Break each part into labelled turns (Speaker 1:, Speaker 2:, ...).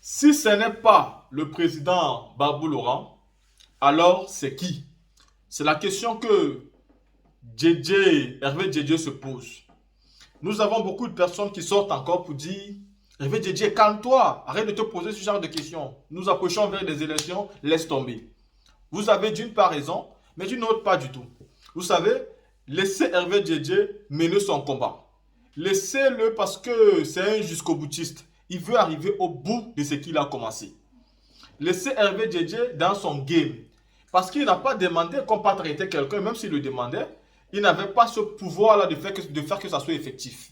Speaker 1: Si ce n'est pas le président Babou Laurent, alors c'est qui? C'est la question que Hervé Djedje se pose. Nous avons beaucoup de personnes qui sortent encore pour dire Hervé Djedje, calme-toi, arrête de te poser ce genre de questions. Nous approchons vers des élections, laisse tomber. Vous avez d'une part raison, mais d'une autre pas du tout. Vous savez, laissez Hervé Djedje mener son combat. Laissez-le parce que c'est un jusqu'au boutiste. Il veut arriver au bout de ce qu'il a commencé. Laissez Hervé Djedje dans son game. Parce qu'il n'a pas demandé qu'on parte arrêter quelqu'un, même s'il le demandait, il n'avait pas ce pouvoir-là de faire que ça soit effectif.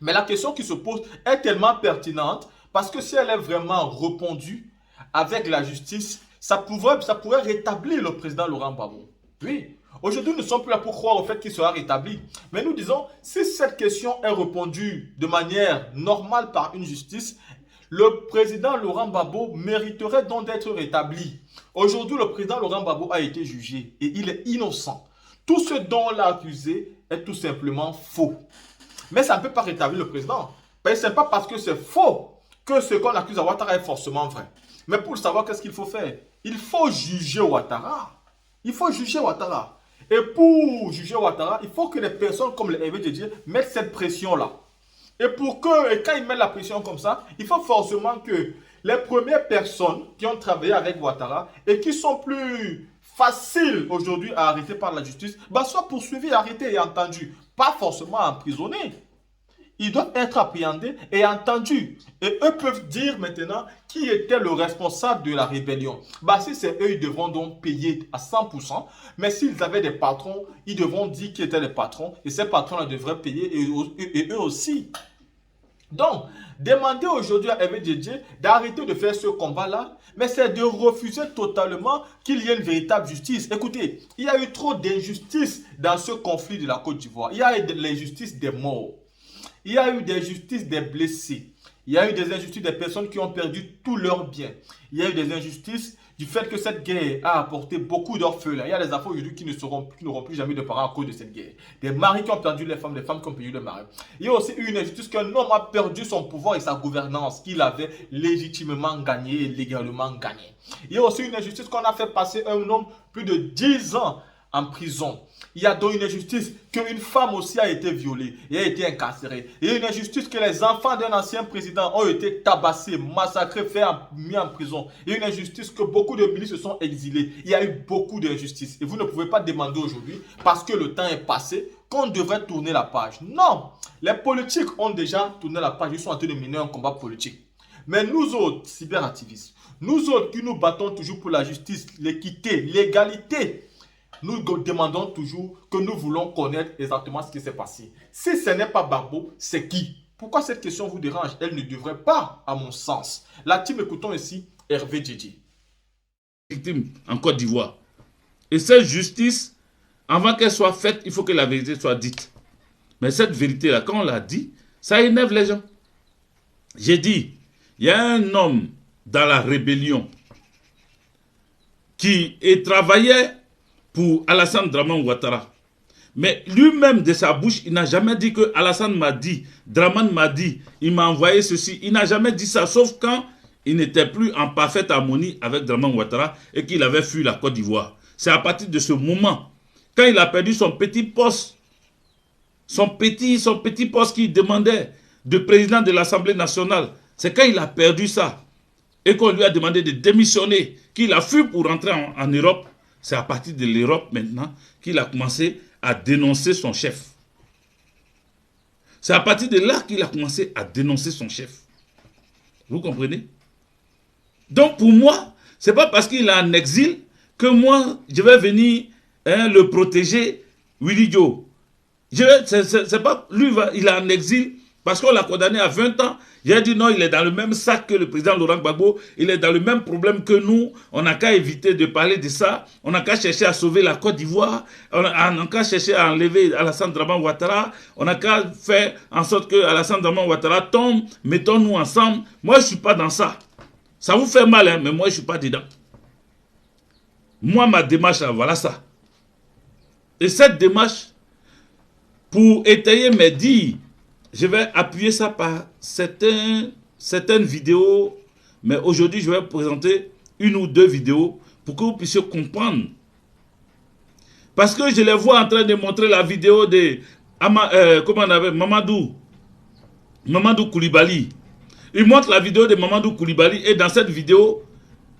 Speaker 1: Mais la question qui se pose est tellement pertinente parce que si elle est vraiment répondue avec la justice, ça pourrait rétablir le président Laurent Gbagbo. Oui. Aujourd'hui, nous ne sommes plus là pour croire au fait qu'il sera rétabli. Mais nous disons, si cette question est répondue de manière normale par une justice, le président Laurent Gbagbo mériterait donc d'être rétabli. Aujourd'hui, le président Laurent Gbagbo a été jugé et il est innocent. Tout ce dont on l'a accusé est tout simplement faux. Mais ça ne peut pas rétablir le président. Ce n'est pas parce que c'est faux que ce qu'on accuse à Ouattara est forcément vrai. Mais pour le savoir, qu'est-ce qu'il faut faire? Il faut juger Ouattara. Il faut juger Ouattara. Et pour juger Ouattara, il faut que les personnes comme les Hervé Djedje mettent cette pression-là. Et quand ils mettent la pression comme ça, il faut forcément que les premières personnes qui ont travaillé avec Ouattara et qui sont plus faciles aujourd'hui à arrêter par la justice, soient poursuivies, arrêtées et entendues. Pas forcément emprisonnées. Ils doivent être appréhendés et entendus. Et eux peuvent dire maintenant qui était le responsable de la rébellion. Si c'est eux, ils devront donc payer à 100%. Mais s'ils avaient des patrons, ils devront dire qui étaient les patrons. Et ces patrons-là devraient payer et eux aussi. Donc, demander aujourd'hui à Hervé Djedje d'arrêter de faire ce combat-là, mais c'est de refuser totalement qu'il y ait une véritable justice. Écoutez, il y a eu trop d'injustice dans ce conflit de la Côte d'Ivoire. Il y a eu l'injustice des morts. Il y a eu des injustices des blessés. Il y a eu des injustices des personnes qui ont perdu tous leurs biens. Il y a eu des injustices du fait que cette guerre a apporté beaucoup d'orphelins. Il y a des enfants aujourd'hui qui n'auront plus jamais de parents à cause de cette guerre. Des maris qui ont perdu les femmes, des femmes qui ont perdu le mari. Il y a aussi eu une injustice qu'un homme a perdu son pouvoir et sa gouvernance qu'il avait légitimement gagné et légalement gagné. Il y a aussi une injustice qu'on a fait passer un homme plus de 10 ans en prison. Il y a donc une injustice qu'une femme aussi a été violée et a été incarcérée. Il y a une injustice que les enfants d'un ancien président ont été tabassés, massacrés, mis en prison. Il y a une injustice que beaucoup de ministres se sont exilés. Il y a eu beaucoup d'injustices. Et vous ne pouvez pas demander aujourd'hui, parce que le temps est passé, qu'on devrait tourner la page. Non, les politiques ont déjà tourné la page. Ils sont en train de mener un combat politique. Mais nous autres, cyberactivistes, nous autres qui nous battons toujours pour la justice, l'équité, l'égalité, nous demandons toujours que nous voulons connaître exactement ce qui s'est passé. Si ce n'est pas Gbagbo, c'est qui? Pourquoi cette question vous dérange? Elle ne devrait pas, à mon sens. La team, écoutons ici Hervé Djedje.
Speaker 2: Victime en Côte d'Ivoire. Et cette justice, avant qu'elle soit faite, il faut que la vérité soit dite. Mais cette vérité-là, quand on l'a dit, ça énerve les gens. J'ai dit, il y a un homme dans la rébellion qui travaillait pour Alassane Draman Ouattara. Mais lui-même, de sa bouche, il n'a jamais dit que Alassane m'a dit, Draman m'a dit, il m'a envoyé ceci. Il n'a jamais dit ça, sauf quand il n'était plus en parfaite harmonie avec Draman Ouattara et qu'il avait fui la Côte d'Ivoire. C'est à partir de ce moment, quand il a perdu son petit poste, son petit poste qu'il demandait de président de l'Assemblée nationale, c'est quand il a perdu ça et qu'on lui a demandé de démissionner, qu'il a fui pour rentrer en Europe. C'est à partir de l'Europe maintenant qu'il a commencé à dénoncer son chef. C'est à partir de là qu'il a commencé à dénoncer son chef. Vous comprenez? Donc pour moi, ce n'est pas parce qu'il est en exil que moi, je vais venir le protéger, Willy Joe. C'est pas lui, il est en exil parce qu'on l'a condamné à 20 ans. J'ai dit non, il est dans le même sac que le président Laurent Gbagbo. Il est dans le même problème que nous. On n'a qu'à éviter de parler de ça. On n'a qu'à chercher à sauver la Côte d'Ivoire. On n'a qu'à chercher à enlever Alassane Draman Ouattara. On n'a qu'à faire en sorte que Alassane Draman Ouattara tombe. Mettons-nous ensemble. Moi, je ne suis pas dans ça. Ça vous fait mal, hein, mais moi, je ne suis pas dedans. Moi, ma démarche, voilà ça. Et cette démarche, pour étayer mes dires, je vais appuyer ça par certaines vidéos Mais aujourd'hui, je vais vous présenter une ou deux vidéos pour que vous puissiez comprendre. Parce que je les vois en train de montrer la vidéo de comment on appelle, Mamadou Koulibaly. Ils montrent la vidéo de Mamadou Koulibaly et dans cette vidéo,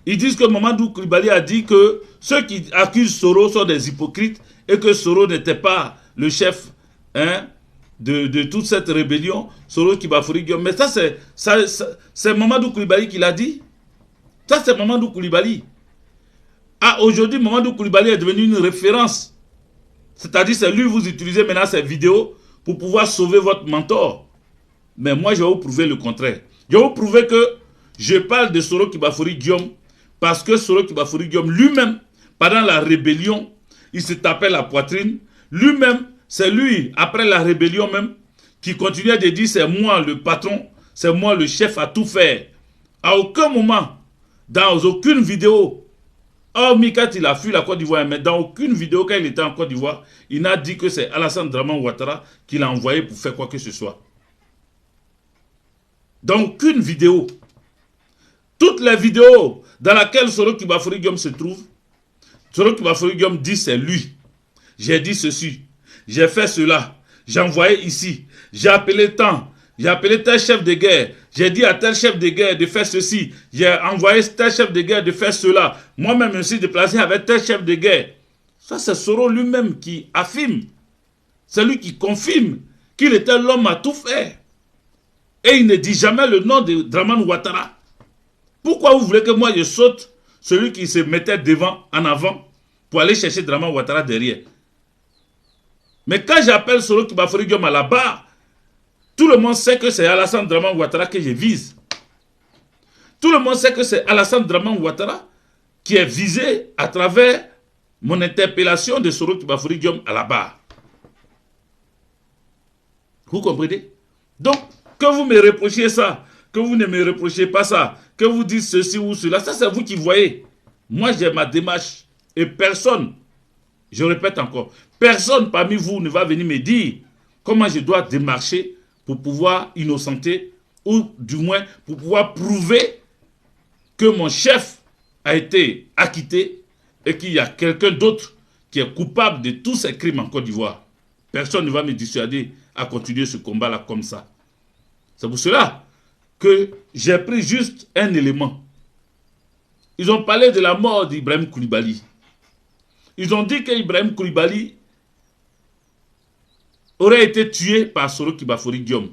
Speaker 2: ils disent que Mamadou Koulibaly a dit que ceux qui accusent Soro sont des hypocrites et que Soro n'était pas le chef de toute cette rébellion. Soro Kibafori Guillaume. Mais ça, c'est Mamadou Koulibaly qui l'a dit. Ça, c'est Mamadou Koulibaly. Ah, aujourd'hui, Mamadou Koulibaly est devenu une référence. C'est-à-dire, c'est lui, vous utilisez maintenant ces vidéos pour pouvoir sauver votre mentor. Mais moi, je vais vous prouver le contraire. Je vais vous prouver que je parle de Soro Kibafori Guillaume parce que Soro Kibafori Guillaume lui-même, pendant la rébellion, il se tapait la poitrine. Lui-même, c'est lui, après la rébellion même, qui continuait de dire c'est moi le patron, c'est moi le chef à tout faire. À aucun moment, dans aucune vidéo, hormis quand il a fui la Côte d'Ivoire, mais dans aucune vidéo quand il était en Côte d'Ivoire, il n'a dit que c'est Alassane Draman Ouattara qui l'a envoyé pour faire quoi que ce soit. Dans aucune vidéo. Toutes les vidéos dans lesquelles Soro Kibafori Guillaume se trouve, Soro Kibafori Guillaume dit c'est lui. J'ai dit ceci, j'ai fait cela, j'ai envoyé ici, j'ai appelé tant, j'ai appelé tel chef de guerre, j'ai dit à tel chef de guerre de faire ceci, j'ai envoyé tel chef de guerre de faire cela, moi-même je me suis déplacé avec tel chef de guerre. Ça c'est Soro lui-même qui affirme, c'est lui qui confirme qu'il était l'homme à tout faire. Et il ne dit jamais le nom de Draman Ouattara. Pourquoi vous voulez que moi je saute celui qui se mettait devant, en avant, pour aller chercher Draman Ouattara derrière? Mais quand j'appelle Soro Kibafori Guillaume à la barre, tout le monde sait que c'est Alassane Draman Ouattara que je vise. Tout le monde sait que c'est Alassane Draman Ouattara qui est visé à travers mon interpellation de Soro Kibafori Guillaume à la barre. Vous comprenez? Donc, que vous me reprochiez ça, que vous ne me reprochez pas ça, que vous dites ceci ou cela, ça c'est vous qui voyez. Moi j'ai ma démarche et personne, je répète encore, personne parmi vous ne va venir me dire comment je dois démarcher pour pouvoir innocenter ou du moins pour pouvoir prouver que mon chef a été acquitté et qu'il y a quelqu'un d'autre qui est coupable de tous ces crimes en Côte d'Ivoire. Personne ne va me dissuader à continuer ce combat-là comme ça. C'est pour cela que j'ai pris juste un élément. Ils ont parlé de la mort d'Ibrahim Koulibaly. Ils ont dit qu'Ibrahim Koulibaly aurait été tué par Soro Kibafori Guillaume.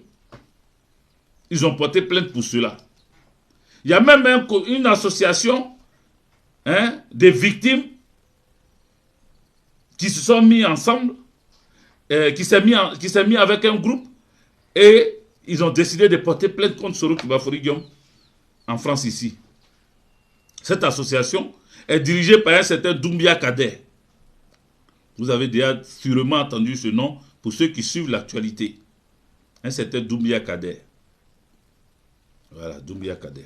Speaker 2: Ils ont porté plainte pour cela. Il y a même une association des victimes qui se sont mis ensemble, qui s'est mis avec un groupe et ils ont décidé de porter plainte contre Soro Kibafori Guillaume en France ici. Cette association est dirigée par un certain Doumbia Kader. Vous avez déjà sûrement entendu ce nom pour ceux qui suivent l'actualité. Un certain Doumbia Kader. Voilà, Doumbia Kader.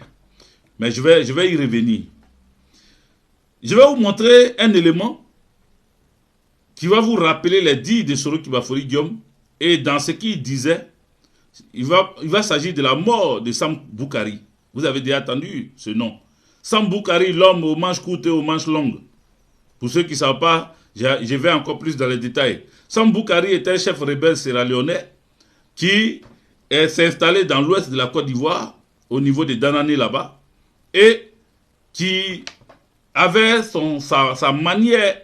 Speaker 2: Mais je vais y revenir. Je vais vous montrer un élément qui va vous rappeler les dires de Soro Kibafori Guillaume. Et dans ce qu'il disait, il va s'agir de la mort de Sam Boukari. Vous avez déjà entendu ce nom. Sam Boukari, l'homme aux manches courtes et aux manches longues. Pour ceux qui ne savent pas, je vais encore plus dans les détails. Sam Boukari était un chef rebelle sierra-léonais qui s'est installé dans l'ouest de la Côte d'Ivoire, au niveau de Danané là-bas, et qui avait sa manière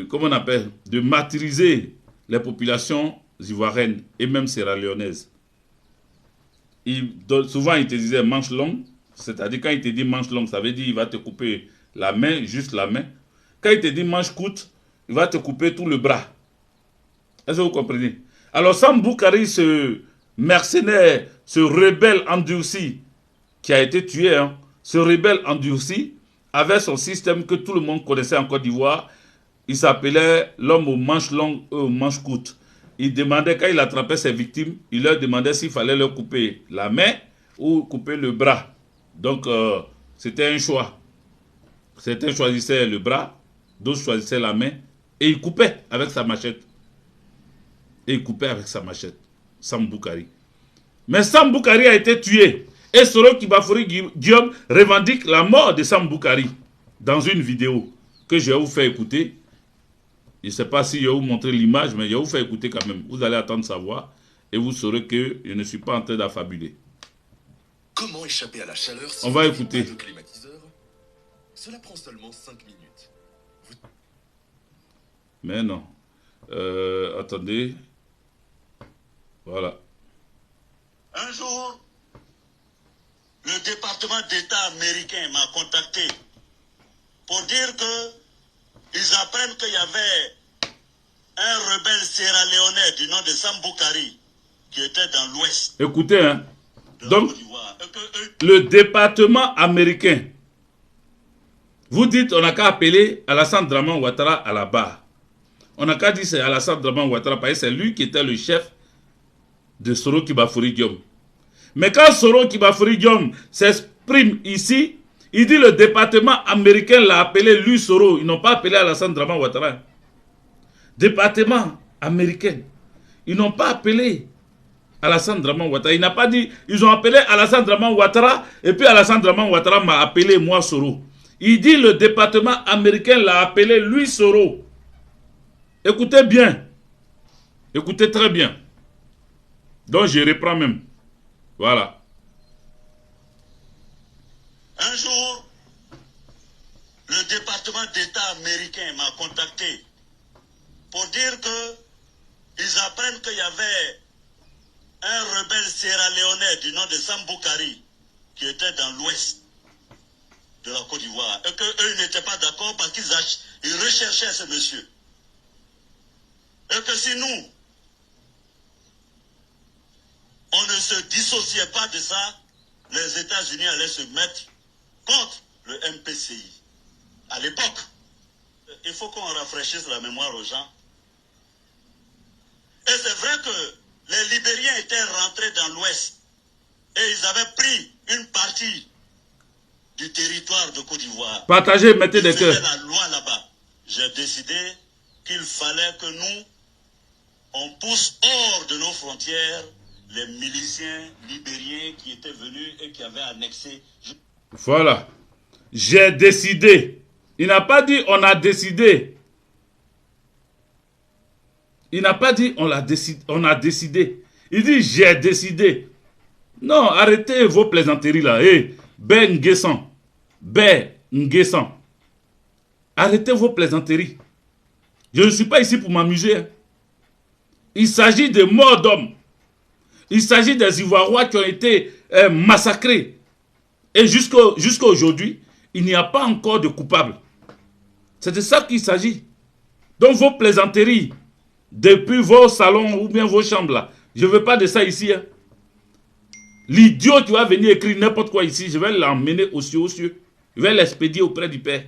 Speaker 2: comment on appelle, de martyriser les populations ivoiriennes et même sierra-léonaises. Souvent, il te disait manche longue, c'est-à-dire quand il te dit manche longue, ça veut dire qu'il va te couper la main, juste la main. Quand il te dit manche courte, il va te couper tout le bras. Est-ce que vous comprenez? Alors, Sam Boukari, ce mercenaire, ce rebelle endurci qui a été tué, ce rebelle endurci avait son système que tout le monde connaissait en Côte d'Ivoire. Il s'appelait l'homme aux manches longues et aux manches courtes. Il demandait, quand il attrapait ses victimes, il leur demandait s'il fallait leur couper la main ou couper le bras. Donc, c'était un choix. Certains choisissaient le bras, d'autres choisissaient la main, et il coupait avec sa machette. Et il coupait avec sa machette. Sam Boukari. Mais Sam Boukari a été tué. Et Soro Kibafori Guillaume revendique la mort de Sam Boukari dans une vidéo que je vais vous faire écouter. Je ne sais pas si je vais vous montrer l'image, mais je vais vous faire écouter quand même. Vous allez attendre savoir et vous saurez que je ne suis pas en train d'affabuler.
Speaker 3: Comment échapper à la chaleur si
Speaker 2: on va
Speaker 3: vous
Speaker 2: écouter.
Speaker 3: n'avez pas de climatiseur? Cela prend seulement 5 minutes.
Speaker 2: Mais non. Attendez. Voilà.
Speaker 4: Un jour, le département d'État américain m'a contacté pour dire que ils apprennent qu'il y avait un rebelle sierra-léonais du nom de Sam Boukari qui était dans l'ouest.
Speaker 2: Écoutez, hein.
Speaker 4: de la
Speaker 2: Donc,
Speaker 4: Côte d'Ivoire. Et que eux,
Speaker 2: le département américain, vous dites on n'a qu'à appeler Alassane Draman Ouattara à la barre. On n'a qu'à dire c'est Alassane Draman Ouattara parce que c'est lui qui était le chef de Soro Kibafori Guillaume. Mais quand Soro Kibafori Guillaume s'exprime ici, il dit le département américain l'a appelé lui Soro. Ils n'ont pas appelé Alassane Draman Ouattara. Département américain. Ils n'ont pas appelé Alassane Draman Ouattara. Il n'a pas dit, ils ont appelé Alassane Draman Ouattara et puis Alassane Draman Ouattara m'a appelé moi Soro. Il dit le département américain l'a appelé lui Soro. Écoutez bien. Écoutez très bien. Donc je reprends même. Voilà.
Speaker 4: un jour, le département d'État américain m'a contacté pour dire que ils apprennent qu'il y avait un rebelle sierra-léonais du nom de Sam Boukari qui était dans l'ouest de la Côte d'Ivoire et qu'eux n'étaient pas d'accord parce qu'ils recherchaient ce monsieur. Et que si nous, on ne se dissociait pas de ça, les États-Unis allaient se mettre contre le MPCI. À l'époque, il faut qu'on rafraîchisse la mémoire aux gens. Et c'est vrai que les Libériens étaient rentrés dans l'Ouest et ils avaient pris une partie du territoire de Côte d'Ivoire.
Speaker 2: Partagez, mettez des cœurs.
Speaker 4: La loi là-bas. J'ai décidé qu'il fallait que nous, on pousse hors de nos frontières les miliciens libériens qui étaient venus et qui avaient annexé.
Speaker 2: Voilà. J'ai décidé. Il n'a pas dit on a décidé. Il n'a pas dit on a décidé. Il dit j'ai décidé. Non, arrêtez vos plaisanteries là. Ben Nguessan. Ben Nguessan. Arrêtez vos plaisanteries. Je ne suis pas ici pour m'amuser. Hein. Il s'agit de morts d'hommes. Il s'agit des Ivoiriens qui ont été massacrés. Et jusqu'à aujourd'hui, il n'y a pas encore de coupables. C'est de ça qu'il s'agit. Donc vos plaisanteries, depuis vos salons ou bien vos chambres là, je ne veux pas de ça ici. Hein. L'idiot qui va venir écrire n'importe quoi ici, je vais l'emmener aux cieux. Je vais l'expédier auprès du Père.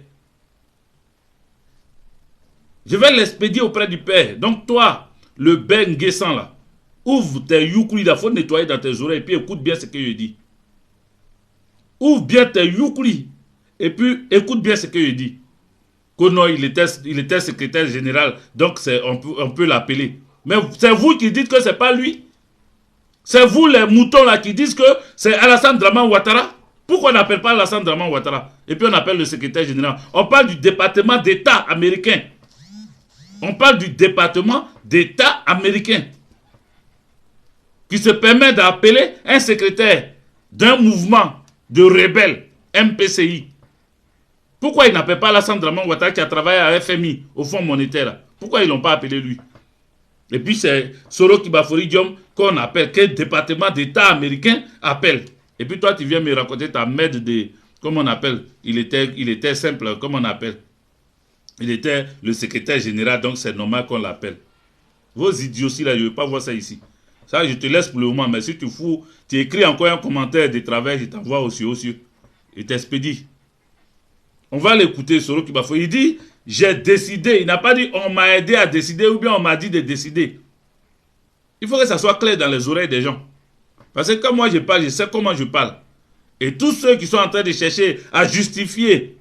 Speaker 2: Je vais l'expédier auprès du Père. Donc toi, le Ben Nguessan là, ouvre tes youkli, il faut nettoyer dans tes oreilles et puis écoute bien ce que je dis. Ouvre bien tes youkli et puis écoute bien ce que je dis. Que non, il était secrétaire général, donc on peut l'appeler. Mais c'est vous qui dites que c'est pas lui. C'est vous les moutons là qui disent que c'est Alassane Draman Ouattara. Pourquoi on n'appelle pas Alassane Draman Ouattara? Et puis on appelle le secrétaire général. On parle du département d'État américain. On parle du département d'État américain qui se permet d'appeler un secrétaire d'un mouvement de rebelles MPCI. Pourquoi il n'appelle pas Alassane Draman Ouattara qui a travaillé à FMI, au Fonds monétaire? Pourquoi ils ne l'ont pas appelé lui? Et puis c'est Soro Kibafori Guillaume qu'on appelle, quel département d'État américain appelle. Et puis toi tu viens me raconter ta merde de, comment on appelle, il était simple, comment on appelle. Il était le secrétaire général, donc c'est normal qu'on l'appelle. Vos idioties là, je ne veux pas voir ça ici. Ça, je te laisse pour le moment, mais si tu fous, tu écris encore un commentaire de travail, je t'envoie aussi aux cieux. Il t'expédie. On va l'écouter, Soro Kibafori. Il dit, j'ai décidé. Il n'a pas dit, on m'a aidé à décider ou bien on m'a dit de décider. Il faut que ça soit clair dans les oreilles des gens. Parce que quand moi je parle, je sais comment je parle. Et tous ceux qui sont en train de chercher à justifier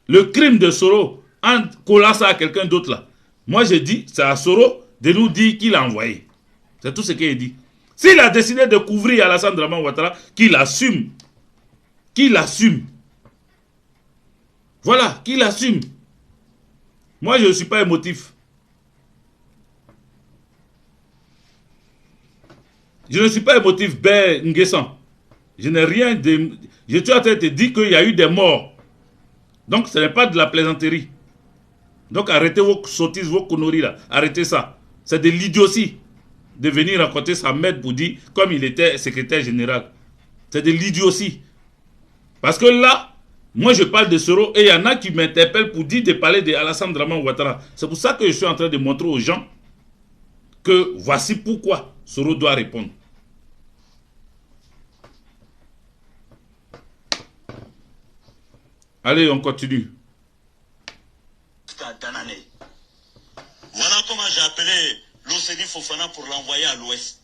Speaker 2: le crime de Soro en collant ça à quelqu'un d'autre là. Moi je dis, c'est à Soro de nous dire qui l'a envoyé. C'est tout ce qu'il dit. S'il a décidé de couvrir Alassane Draman Ouattara, qu'il assume. Qu'il assume. Voilà, qu'il assume. Moi, je ne suis pas émotif. Je ne suis pas émotif, Ben Nguessan. Je n'ai rien de... Je suis en train de te dire qu'il y a eu des morts. Donc, ce n'est pas de la plaisanterie. Donc, arrêtez vos sottises, vos conneries là. Arrêtez ça. C'est de l'idiotie de venir raconter sa mère pour dire, comme il était secrétaire général. C'est de l'idiotie. Parce que là, moi je parle de Soro et il y en a qui m'interpellent pour dire de parler de Alassane Draman Ouattara. C'est pour ça que je suis en train de montrer aux gens que voici pourquoi Soro doit répondre. Allez, on continue.
Speaker 4: Voilà comment j'ai appelé l'Océanie Fofana pour l'envoyer à l'ouest.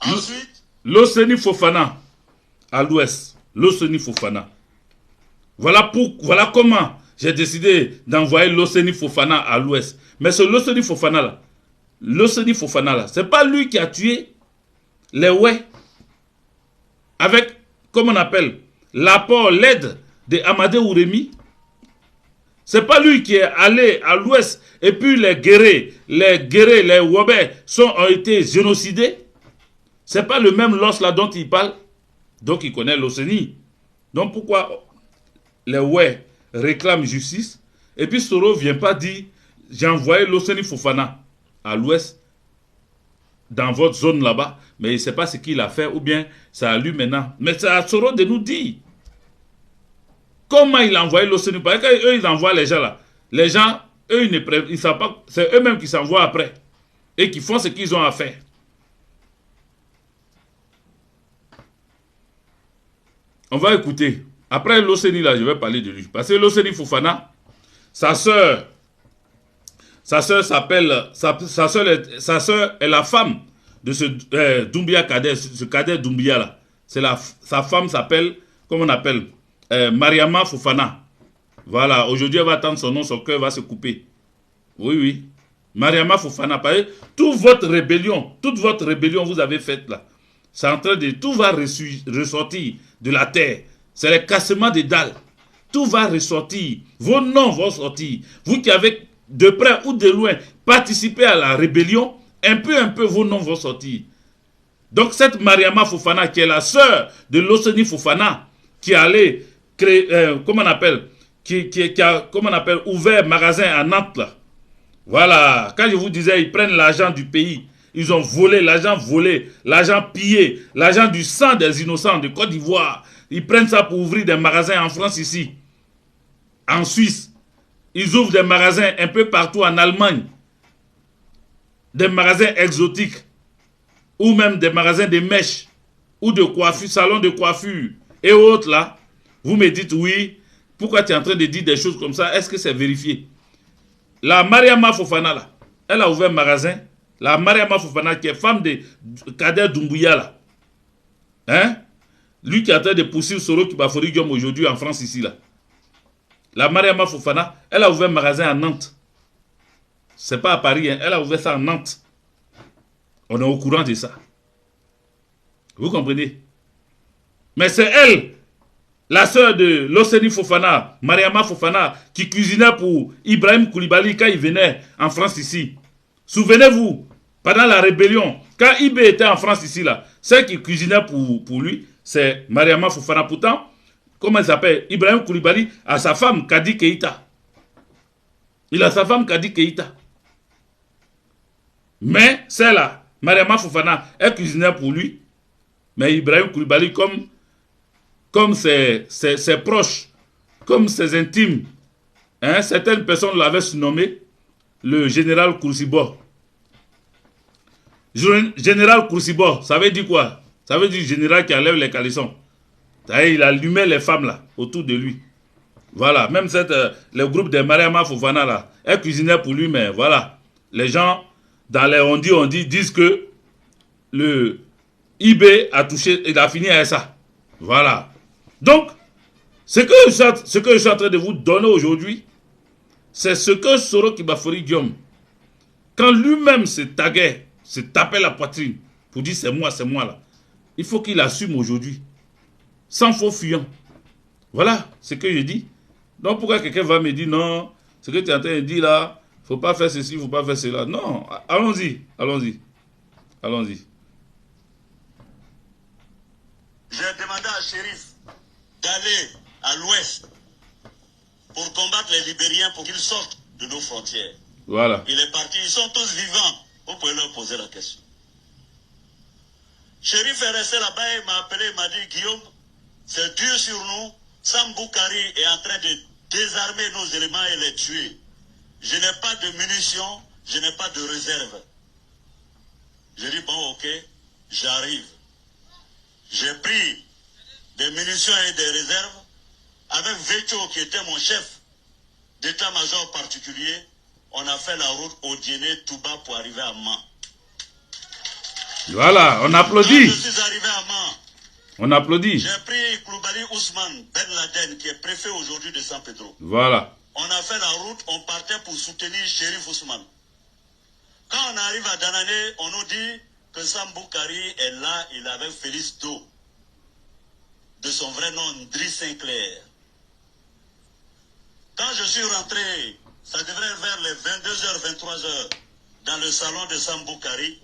Speaker 4: Ensuite,
Speaker 2: l'Océanie Fofana à l'ouest. L'Océanie Fofana. Voilà comment j'ai décidé d'envoyer l'Océanie Fofana à l'ouest. Mais ce l'Océanie Fofana là, c'est pas lui qui a tué les ouais avec, comment on appelle, l'apport, l'aide de Amadé Ouremi. C'est pas lui qui est allé à l'ouest et puis les guerriers, les Wabais ont été génocidés. C'est pas le même Los là dont il parle. Donc il connaît l'Océanie. Donc pourquoi les ouais réclament justice et puis Soro vient pas dire j'ai envoyé l'Océanie Fofana à l'ouest dans votre zone là-bas, mais il ne sait pas ce qu'il a fait ou bien c'est à lui maintenant. Mais c'est à Soro de nous dire. Comment il a envoyé l'Océanie? Parce qu'eux, ils envoient les gens là. Les gens, eux, ils ne savent pas. C'est eux-mêmes qui s'envoient après. Et qui font ce qu'ils ont à faire. On va écouter. Après l'Océanie là, je vais parler de lui. Parce que l'Océanie Fofana, sa sœur s'appelle. Sa sœur est la femme de ce Doumbia Kader, ce Kader Doumbia là. Sa femme s'appelle, comment on appelle, Mariama Fofana. Voilà, aujourd'hui elle va attendre son nom, son cœur va se couper. Oui, oui. Mariama Fofana, toute votre rébellion vous avez faite là. C'est en train de, tout va ressortir de la terre. C'est le cassement des dalles. Tout va ressortir. Vos noms vont sortir. Vous qui avez de près ou de loin participé à la rébellion, un peu vos noms vont sortir. Donc cette Mariama Fofana qui est la sœur de l'Océanie Fofana, qui allait créer, comment on appelle, qui a, comment on appelle, ouvert magasin à Nantes là. Voilà, quand je vous disais, ils prennent l'argent du pays, ils ont volé, l'argent pillé, l'argent du sang des innocents de Côte d'Ivoire. Ils prennent ça pour ouvrir des magasins en France ici, en Suisse. Ils ouvrent des magasins un peu partout en Allemagne, des magasins exotiques, ou même des magasins de mèches, ou de coiffure, salons de coiffure, et autres là. Vous me dites oui, pourquoi tu es en train de dire des choses comme ça? Est-ce que c'est vérifié? La Mariama Fofana là, elle a ouvert un magasin. La Mariama Fofana qui est femme de Kader Doumbouya là. Hein? Lui qui est en train de poursuivre Soro Kibafori Diom aujourd'hui en France ici là. La Mariama Fofana, elle a ouvert un magasin à Nantes. C'est pas à Paris, hein? Elle a ouvert ça à Nantes. On est au courant de ça. Vous comprenez? Mais c'est elle, la sœur de l'Océanie Fofana, Mariama Fofana, qui cuisinait pour Ibrahim Koulibaly quand il venait en France ici. Souvenez-vous, pendant la rébellion, quand IB était en France ici, là, celle qui cuisinait pour lui, c'est Mariama Fofana. Pourtant, comment il s'appelle? Ibrahim Koulibaly a sa femme Kadi Keïta. Il a sa femme Kadi Keïta. Mais celle-là, Mariama Fofana, elle cuisinait pour lui. Mais Ibrahim Koulibaly, comme ses proches, comme ses intimes, hein, certaines personnes l'avaient surnommé le général Koursibor. Général Koursibor, ça veut dire quoi? Ça veut dire général qui enlève les caleçons. Il allumait les femmes là, autour de lui. Voilà, même le groupe de Mariama Fofana là, elle cuisinait pour lui, mais voilà. Les gens, dans les on dit, disent que le IB a touché, il a fini avec ça. Voilà. Donc, ce que je suis en train de vous donner aujourd'hui, c'est ce que Soro Kibafori Diom, quand lui-même se taguait, se tapait la poitrine, pour dire c'est moi là. Il faut qu'il assume aujourd'hui. Sans faux fuyant. Voilà ce que je dis. Donc pourquoi quelqu'un va me dire non, ce que tu es en train de dire là, il ne faut pas faire ceci, il ne faut pas faire cela. Non, allons-y, allons-y, allons-y.
Speaker 4: J'ai demandé à Chérif d'aller à l'ouest pour combattre les Libériens pour qu'ils sortent de nos frontières.
Speaker 2: Voilà.
Speaker 4: Il est parti, ils sont tous vivants. Vous pouvez leur poser la question. Chérif est resté là-bas, il m'a appelé, il m'a dit Guillaume, c'est dur sur nous. Sam Boukari est en train de désarmer nos éléments et les tuer. Je n'ai pas de munitions, je n'ai pas de réserve. J'ai dit bon ok, j'arrive. J'ai pris des munitions et des réserves avec Vecho qui était mon chef d'état-major particulier. On a fait la route au Djéné-Touba pour arriver à Mans.
Speaker 2: Voilà, on
Speaker 4: Quand
Speaker 2: applaudit.
Speaker 4: je suis arrivé à Mans,
Speaker 2: On applaudit.
Speaker 4: j'ai pris Koulibaly Ousmane Ben Laden qui est préfet aujourd'hui de San Pedro.
Speaker 2: Voilà.
Speaker 4: On a fait la route, on partait pour soutenir Chérif Ousmane. Quand on arrive à Danané, on nous dit que Sam Boukari est là, il est avec Félix Do, de son vrai nom Ndri Sinclair. Quand je suis rentré, ça devrait être vers les 22h, 23h, dans le salon de Sam Boukari,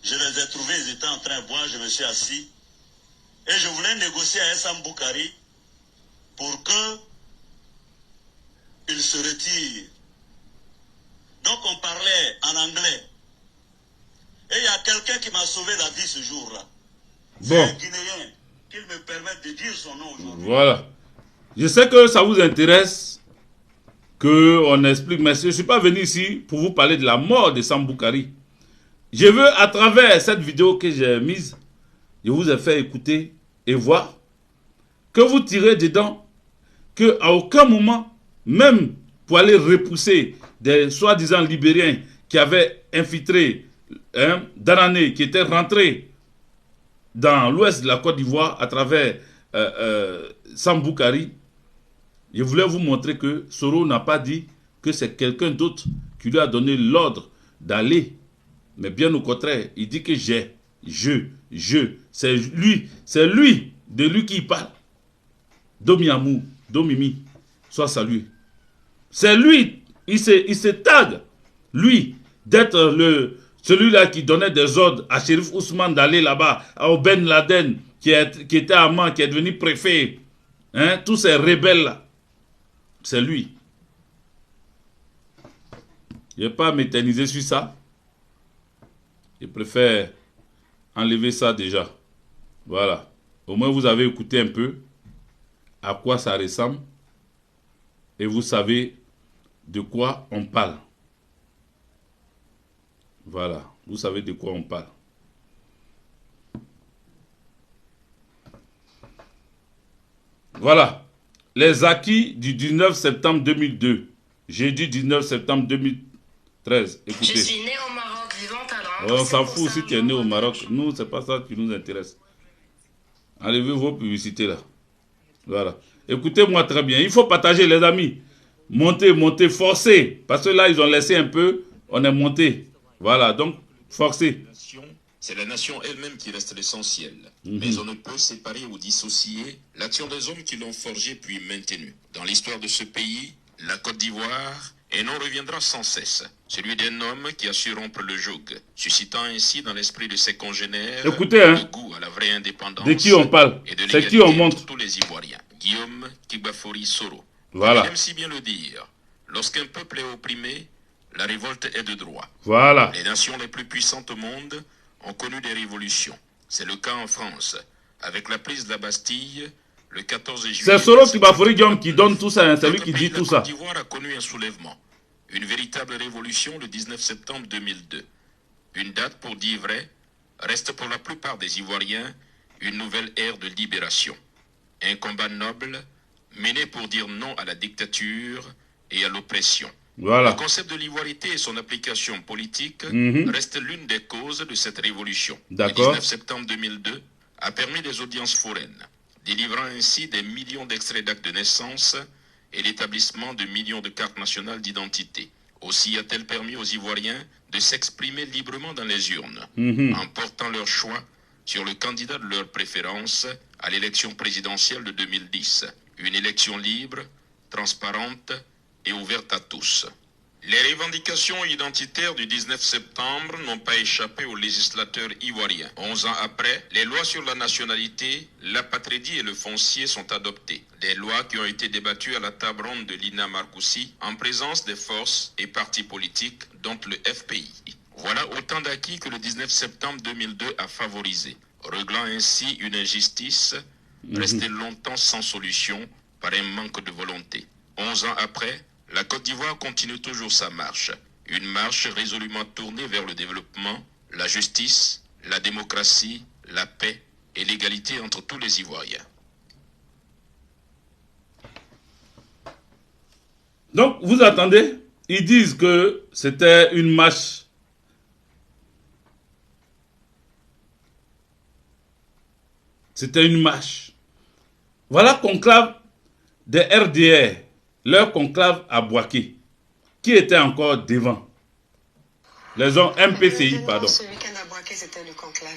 Speaker 4: je les ai trouvés, ils étaient en train de boire, je me suis assis, et je voulais négocier avec Sam Boukari pour que il se retire. Donc on parlait en anglais. Et il y a quelqu'un qui m'a sauvé la vie ce jour-là. C'est
Speaker 2: Bon.
Speaker 4: un Guinéen. Qu'il me permette de dire son nom aujourd'hui.
Speaker 2: Voilà. Je sais que ça vous intéresse qu'on explique, mais je ne suis pas venu ici pour vous parler de la mort de Sam Boukari. Je veux, à travers cette vidéo que j'ai mise, je vous ai fait écouter et voir que vous tirez dedans qu'à aucun moment, même pour aller repousser des soi-disant Libériens qui avaient infiltré Danané, qui étaient rentrés dans l'ouest de la Côte d'Ivoire à travers Sam Boukari, je voulais vous montrer que Soro n'a pas dit que c'est quelqu'un d'autre qui lui a donné l'ordre d'aller. Mais bien au contraire, il dit que c'est lui, de lui qui parle. Domiamou, Domimi, soit salué. C'est lui, il se tague, lui, d'être celui-là qui donnait des ordres à Chérif Ousmane d'aller là-bas, à Ben Laden, qui était à Mans, qui est devenu préfet. Hein, tous ces rebelles-là, c'est lui. Je ne vais pas m'éterniser sur ça. Je préfère enlever ça déjà. Voilà. Au moins, vous avez écouté un peu à quoi ça ressemble. Et vous savez de quoi on parle. Voilà. Vous savez de quoi on parle. Voilà. Les acquis du 19 septembre 2002. Jeudi 19 septembre 2013. Écoutez.
Speaker 5: Je suis né au Maroc, vivant à Londres.
Speaker 2: On s'en fout si tu es né au Maroc. Nous, c'est pas ça qui nous intéresse. Enlevez vos publicités là. Voilà. Écoutez-moi très bien. Il faut partager, les amis. Montez, montez, forcez. Parce que là, ils ont laissé un peu. On est monté. Voilà. Donc, forcez.
Speaker 3: C'est la nation elle-même qui reste l'essentiel. Mais on ne peut séparer ou dissocier l'action des hommes qui l'ont forgé puis maintenu. Dans l'histoire de ce pays, la Côte d'Ivoire, un nom reviendra sans cesse. Celui d'un homme qui a su rompre le joug, suscitant ainsi dans l'esprit de ses congénères
Speaker 2: Écoutez, hein,
Speaker 3: le goût à la vraie indépendance.
Speaker 2: de qui on parle?
Speaker 3: Et de
Speaker 2: C'est qui on
Speaker 3: l'égalité
Speaker 2: montre?
Speaker 3: entre tous les Ivoiriens. Guillaume Kigbafori Soro.
Speaker 2: Voilà.
Speaker 3: Il aime si bien le dire. Lorsqu'un peuple est opprimé, la révolte est de droit.
Speaker 2: Voilà.
Speaker 3: Les nations les plus puissantes au monde ont connu des révolutions. C'est le cas en France, avec la prise de la Bastille le 14 juillet.
Speaker 2: C'est Soro Kigbafori Guillaume qui donne tout ça. Hein. C'est lui qui dit tout ça.
Speaker 3: La Côte d'Ivoire a connu un soulèvement, une véritable révolution le 19 septembre 2002. Une date pour dire vrai reste pour la plupart des Ivoiriens une nouvelle ère de libération. Un combat noble mené pour dire non à la dictature et à l'oppression.
Speaker 2: Voilà.
Speaker 3: Le concept de l'ivoirité et son application politique reste l'une des causes de cette révolution.
Speaker 2: D'accord.
Speaker 3: Le 19 septembre 2002 a permis des audiences foraines, délivrant ainsi des millions d'extraits d'actes de naissance et l'établissement de millions de cartes nationales d'identité. Aussi a-t-elle permis aux Ivoiriens de s'exprimer librement dans les urnes, en portant leur choix sur le candidat de leur préférence à l'élection présidentielle de 2010. Une élection libre, transparente et ouverte à tous. Les revendications identitaires du 19 septembre n'ont pas échappé aux législateurs ivoiriens. 11 ans après, les lois sur la nationalité, l'apatridie et le foncier sont adoptées. Des lois qui ont été débattues à la table ronde de Lina Marcoussi en présence des forces et partis politiques, dont le FPI. Voilà autant d'acquis que le 19 septembre 2002 a favorisé, réglant ainsi une injustice restée longtemps sans solution par un manque de volonté. 11 ans après, la Côte d'Ivoire continue toujours sa marche. Une marche résolument tournée vers le développement, la justice, la démocratie, la paix et l'égalité entre tous les Ivoiriens.
Speaker 2: Donc, vous attendez? Ils disent que c'était une marche. C'était une marche. Voilà conclave des RDR, leur conclave à Bouaké, qui était encore devant. Les hommes MPCI, pardon.
Speaker 5: Ce week-end à Bouaké, c'était le conclave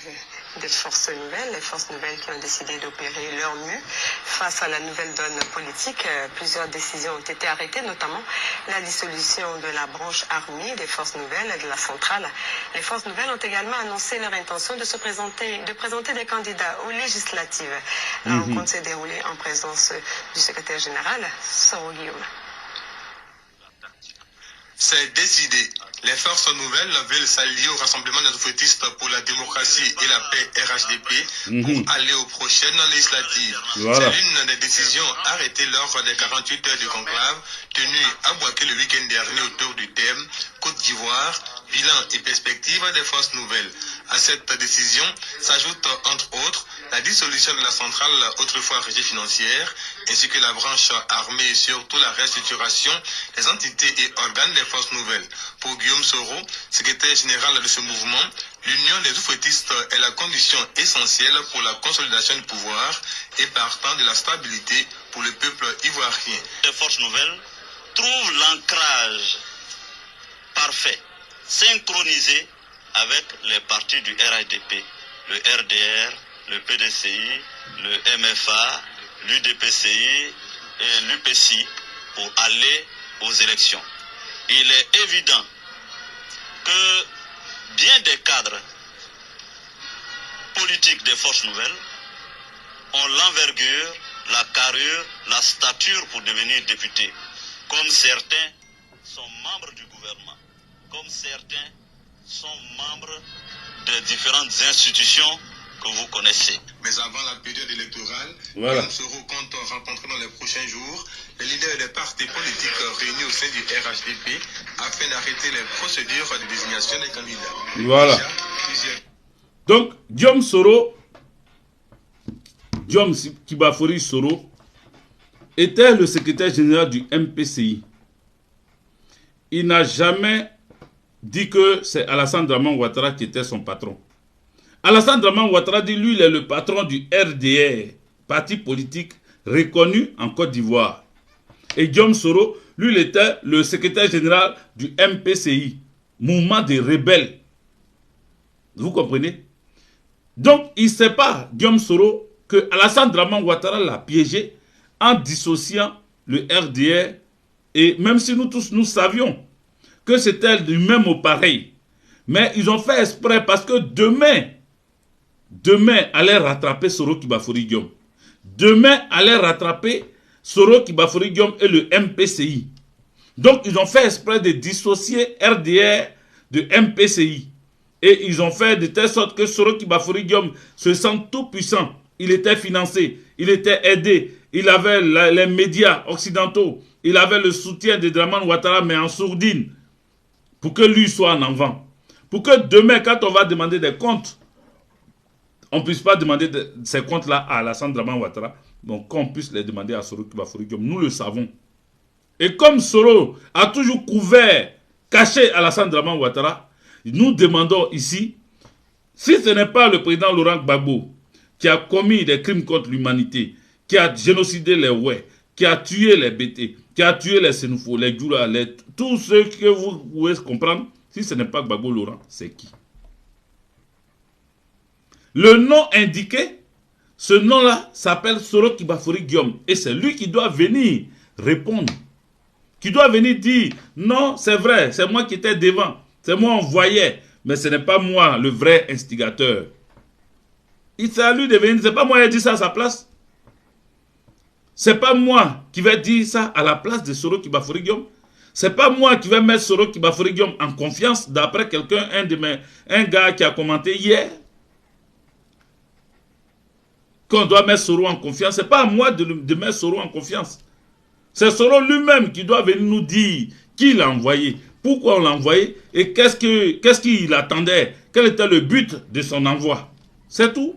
Speaker 5: des forces nouvelles, les forces nouvelles qui ont décidé d'opérer leur mieux face à la nouvelle donne politique. Plusieurs décisions ont été arrêtées, notamment la dissolution de la branche armée des forces nouvelles et de la centrale. Les forces nouvelles ont également annoncé leur intention de présenter des candidats aux législatives. La rencontre s'est déroulée en présence du secrétaire général, Soro Guillaume.
Speaker 6: C'est décidé. Les forces nouvelles veulent s'allier au Rassemblement des oufouettistes pour la démocratie et la paix RHDP pour aller aux prochaines législatives.
Speaker 2: Voilà.
Speaker 6: C'est l'une des décisions arrêtées lors des 48 heures du conclave tenu à Bouaké le week-end dernier autour du thème Côte d'Ivoire, bilan et perspective des forces nouvelles. À cette décision s'ajoute entre autres la dissolution de la centrale autrefois régie financière ainsi que la branche armée et surtout la restructuration des entités et organes des forces nouvelles. Pour Guillaume Soro, secrétaire général de ce mouvement, l'union des oufouettistes est la condition essentielle pour la consolidation du pouvoir et partant de la stabilité pour le peuple ivoirien.
Speaker 4: Les forces nouvelles trouvent l'ancrage parfait, synchronisé avec les partis du RHDP, le RDR, le PDCI, le MFA, l'UDPCI et l'UPCI pour aller aux élections. Il est évident que bien des cadres politiques des forces nouvelles ont l'envergure, la carrure, la stature pour devenir députés. Comme certains sont membres du gouvernement, comme certains sont membres des différentes institutions que vous connaissez.
Speaker 6: Mais avant la période électorale,
Speaker 2: Voilà.
Speaker 6: Guillaume Soro compte rencontrer dans les prochains jours les leaders des partis politiques réunis au sein du RHDP afin d'arrêter les procédures de désignation des candidats.
Speaker 2: Voilà.
Speaker 6: Déjà, plusieurs...
Speaker 2: Donc, Guillaume Soro, Guillaume Kibafori Soro, était le secrétaire général du MPCI. Il n'a jamais dit que c'est Alassane Draman Ouattara qui était son patron. Alassane Draman Ouattara dit lui, il est le patron du RDR, parti politique reconnu en Côte d'Ivoire. Et Guillaume Soro, lui, il était le secrétaire général du MPCI, mouvement des rebelles. Vous comprenez? Donc, il ne sait pas, Guillaume Soro, que Alassane Draman Ouattara l'a piégé en dissociant le RDR. Et même si nous tous, nous savions que c'était du même au pareil. Mais ils ont fait exprès parce que demain allait rattraper Soro Kibafori Guillaume. Demain allait rattraper Soro Kibafori Guillaume et le MPCI. Donc, ils ont fait exprès de dissocier RDR de MPCI. Et ils ont fait de telle sorte que Soro Kibafori Guillaume se sent tout puissant. Il était financé, il était aidé, il avait les médias occidentaux, il avait le soutien de Draman Ouattara, mais en sourdine, pour que lui soit en avant. Pour que demain, quand on va demander des comptes, on ne puisse pas demander ces comptes-là à Alassane Draman Ouattara, donc qu'on puisse les demander à Soro Kibafori Guillaume. Nous le savons. Et comme Soro a toujours couvert, caché Alassane Draman Ouattara, nous demandons ici, si ce n'est pas le président Laurent Gbagbo qui a commis des crimes contre l'humanité, qui a génocidé les Ouais, qui a tué les BT, qui a tué les Sénoufo, les Djoula, tous ceux que vous pouvez comprendre, si ce n'est pas Gbagbo Laurent, c'est qui? Le nom indiqué, ce nom-là s'appelle Soro Kibafori Guillaume. Et c'est lui qui doit venir répondre. Qui doit venir dire, non, c'est vrai, c'est moi qui étais devant. C'est moi on voyait, mais ce n'est pas moi le vrai instigateur. C'est à lui de venir, c'est pas moi qui ai dit ça à sa place. C'est pas moi qui vais dire ça à la place de Soro Kibafori Guillaume. C'est pas moi qui vais mettre Soro Kibafori Guillaume en confiance d'après quelqu'un, un gars qui a commenté hier. Qu'on doit mettre Soro en confiance. C'est pas à moi de mettre Soro en confiance. C'est Soro lui-même qui doit venir nous dire qui l'a envoyé, pourquoi on l'a envoyé et qu'est-ce qu'il attendait, quel était le but de son envoi. C'est tout.